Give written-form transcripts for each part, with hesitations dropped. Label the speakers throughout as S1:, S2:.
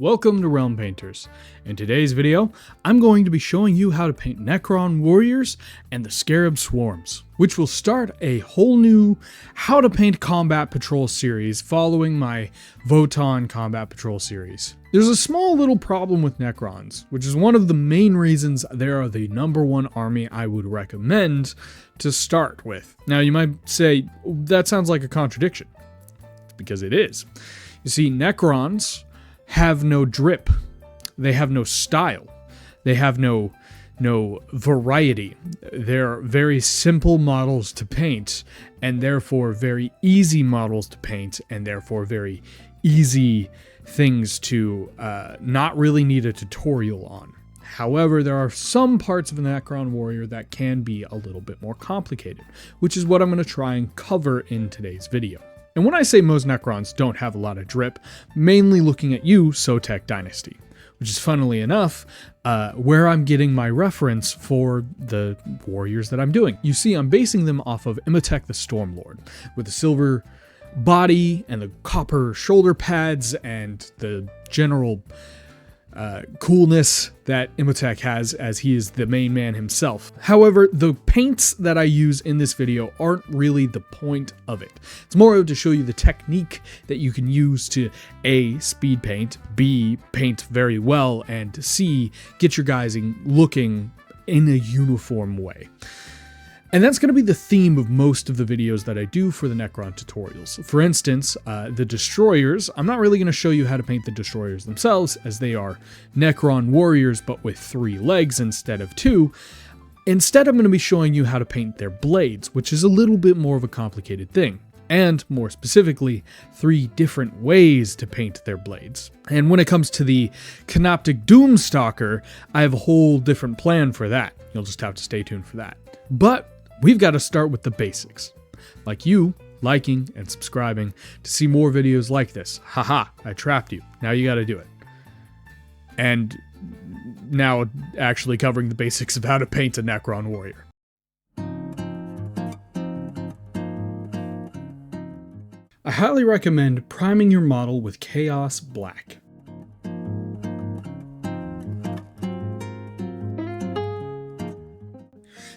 S1: Welcome to Realm Painters. In today's video, I'm going to be showing you how to paint Necron warriors and the Scarab swarms, which will start a whole new how to paint combat patrol series following my Votann combat patrol series. There's a small little problem with Necrons, which is one of the main reasons they are the #1 army I would recommend to start with. Now you might say, that sounds like a contradiction. It's because it is. You see, Necrons have no drip, they have no style, they have no variety. They're very simple models to paint, and therefore very easy models to paint, and therefore very easy things to not really need a tutorial on. However, there are some parts of a Necron warrior that can be a little bit more complicated, which is what I'm going to try and cover in today's video. And when I say most Necrons don't have a lot of drip, mainly looking at you, Sotek Dynasty, which is funnily enough, where I'm getting my reference for the warriors that I'm doing. You see, I'm basing them off of Imhotep the Stormlord, with the silver body and the copper shoulder pads and the general coolness that Imhotep has, as he is the main man himself. However, the paints that I use in this video aren't really the point of it. It's more to show you the technique that you can use to A, speed paint, B, paint very well, and C, get your guys looking in a uniform way. And that's going to be the theme of most of the videos that I do for the Necron tutorials. For instance, the Destroyers, I'm not really going to show you how to paint the Destroyers themselves, as they are Necron warriors but with 3 legs instead of 2. Instead, I'm going to be showing you how to paint their blades, which is a little bit more of a complicated thing. And more specifically, 3 different ways to paint their blades. And when it comes to the Canoptic Doomstalker, I have a whole different plan for that. You'll just have to stay tuned for that. But we've got to start with the basics, like you liking and subscribing to see more videos like this. Haha, I trapped you. Now you got to do it. And now actually covering the basics of how to paint a Necron warrior. I highly recommend priming your model with Chaos Black.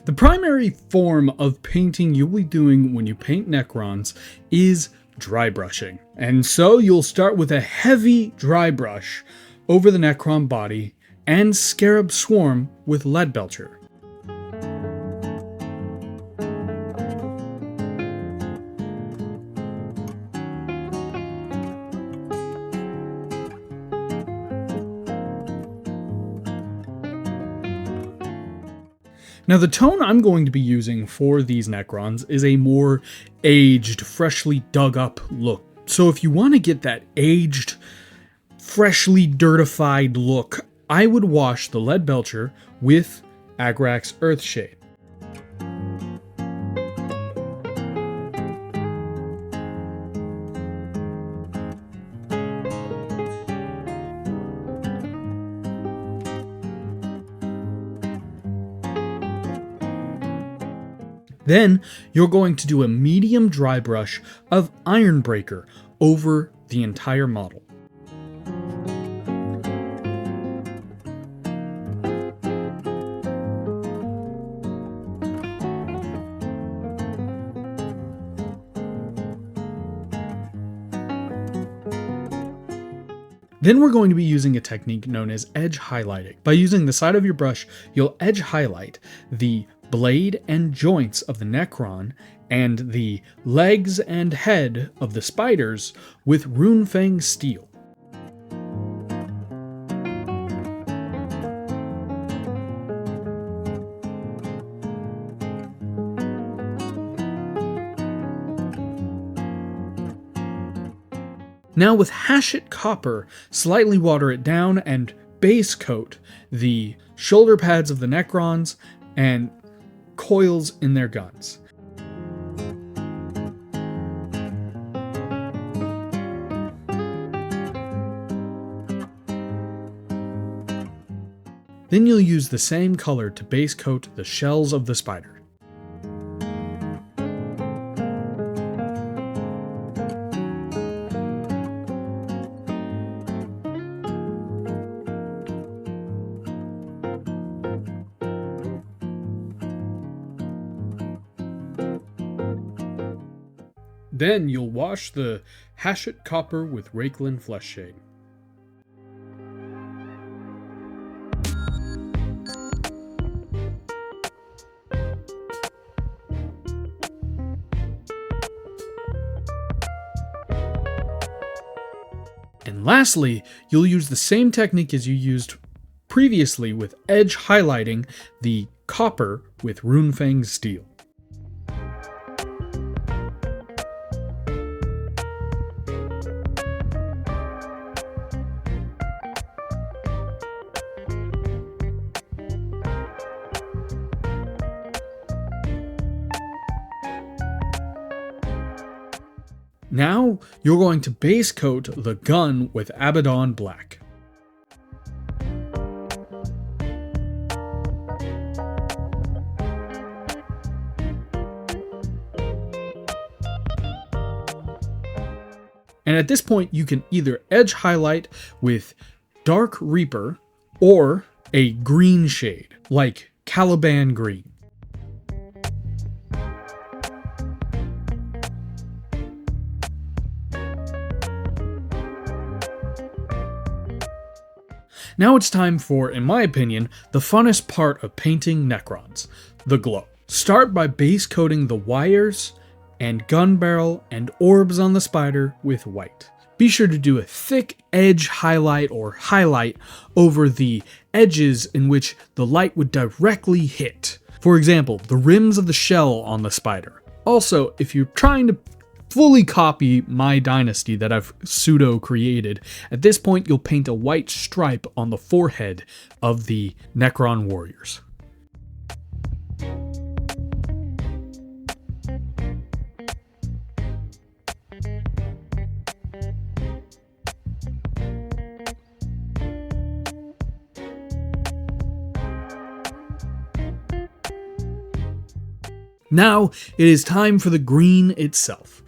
S1: The primary form of painting you'll be doing when you paint Necrons is dry brushing. And so you'll start with a heavy dry brush over the Necron body and Scarab swarm with Leadbelcher. Now the tone I'm going to be using for these Necrons is a more aged, freshly dug up look. So if you want to get that aged, freshly dirtified look, I would wash the Leadbelcher with Agrax Earthshade. Then you're going to do a medium dry brush of Ironbreaker over the entire model. Then we're going to be using a technique known as edge highlighting. By using the side of your brush, you'll edge highlight the blade and joints of the Necron and the legs and head of the spiders with Runefang steel. Now with Hashit Copper, slightly water it down and base coat the shoulder pads of the Necrons and coils in their guns. Then you'll use the same color to base coat the shells of the spider. Then you'll wash the Hashut copper with Rakelin Flesh Shade. And lastly, you'll use the same technique as you used previously with edge highlighting the copper with Runefang Steel. Now, you're going to base coat the gun with Abaddon Black. And at this point, you can either edge highlight with Dark Reaper or a green shade, like Caliban Green. Now it's time for, in my opinion, the funnest part of painting Necrons, the glow. Start by base coating the wires and gun barrel and orbs on the spider with white. Be sure to do a thick edge highlight or highlight over the edges in which the light would directly hit. For example, the rims of the shell on the spider. Also, if you're trying to fully copy my dynasty that I've pseudo created, at this point you'll paint a white stripe on the forehead of the Necron warriors. Now it is time for the green itself.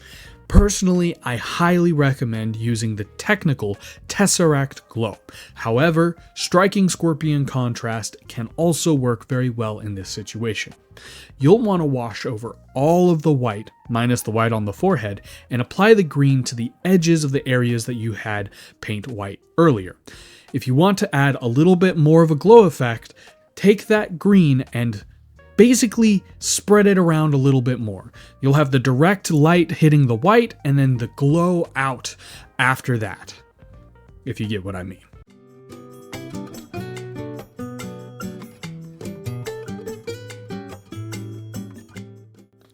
S1: Personally, I highly recommend using the technical Tesseract Glow. However, striking Scorpion Contrast can also work very well in this situation. You'll want to wash over all of the white, minus the white on the forehead, and apply the green to the edges of the areas that you had paint white earlier. If you want to add a little bit more of a glow effect, take that green and basically spread it around a little bit more. You'll have the direct light hitting the white and then the glow out after that, if you get what I mean.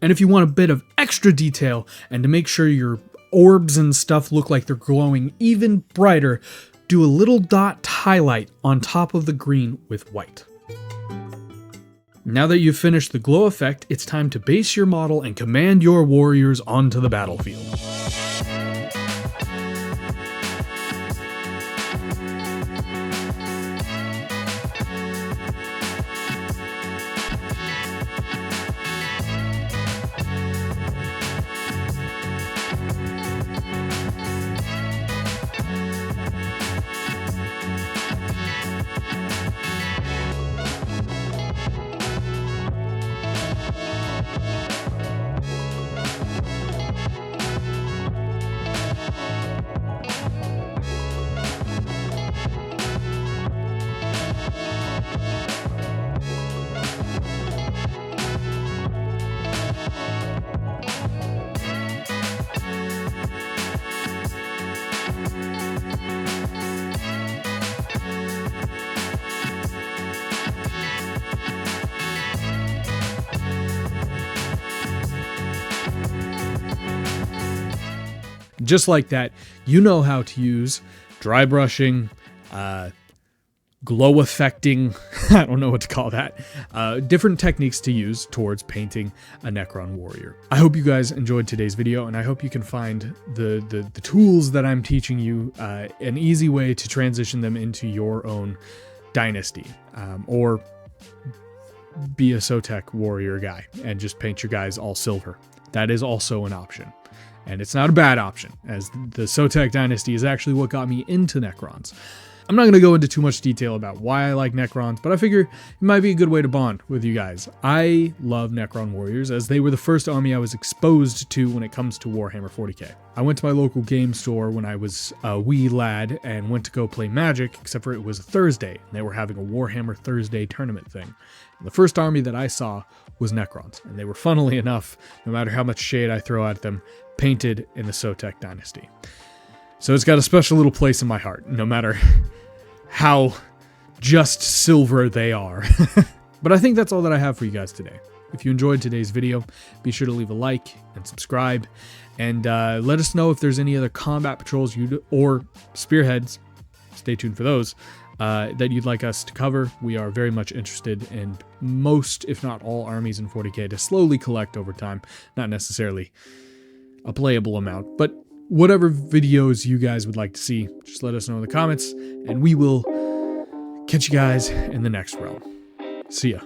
S1: And if you want a bit of extra detail and to make sure your orbs and stuff look like they're glowing even brighter, do a little dot highlight on top of the green with white. Now that you've finished the glow effect, it's time to base your model and command your warriors onto the battlefield. Just like that, you know how to use dry brushing, glow affecting, I don't know what to call that, different techniques to use towards painting a Necron warrior. I hope you guys enjoyed today's video, and I hope you can find the tools that I'm teaching you, an easy way to transition them into your own dynasty, or be a Sotek warrior guy and just paint your guys all silver. That is also an option. And it's not a bad option, as the Sotek dynasty is actually what got me into Necrons. I'm not going to go into too much detail about why I like Necrons, but I figure it might be a good way to bond with you guys. I love Necron warriors as they were the first army I was exposed to when it comes to Warhammer 40k. I went to my local game store when I was a wee lad and went to go play Magic, except for it was a Thursday, and they were having a Warhammer Thursday tournament thing. And the first army that I saw was Necrons, and they were, funnily enough, no matter how much shade I throw at them, painted in the Sotek dynasty. So it's got a special little place in my heart, no matter how just silver they are. But I think that's all that I have for you guys today. If you enjoyed today's video, be sure to leave a like and subscribe, and let us know if there's any other combat patrols or spearheads, stay tuned for those, that you'd like us to cover. We are very much interested in most, if not all, armies in 40k to slowly collect over time. Not necessarily a playable amount, but whatever videos you guys would like to see, just let us know in the comments, and we will catch you guys in the next realm. See ya.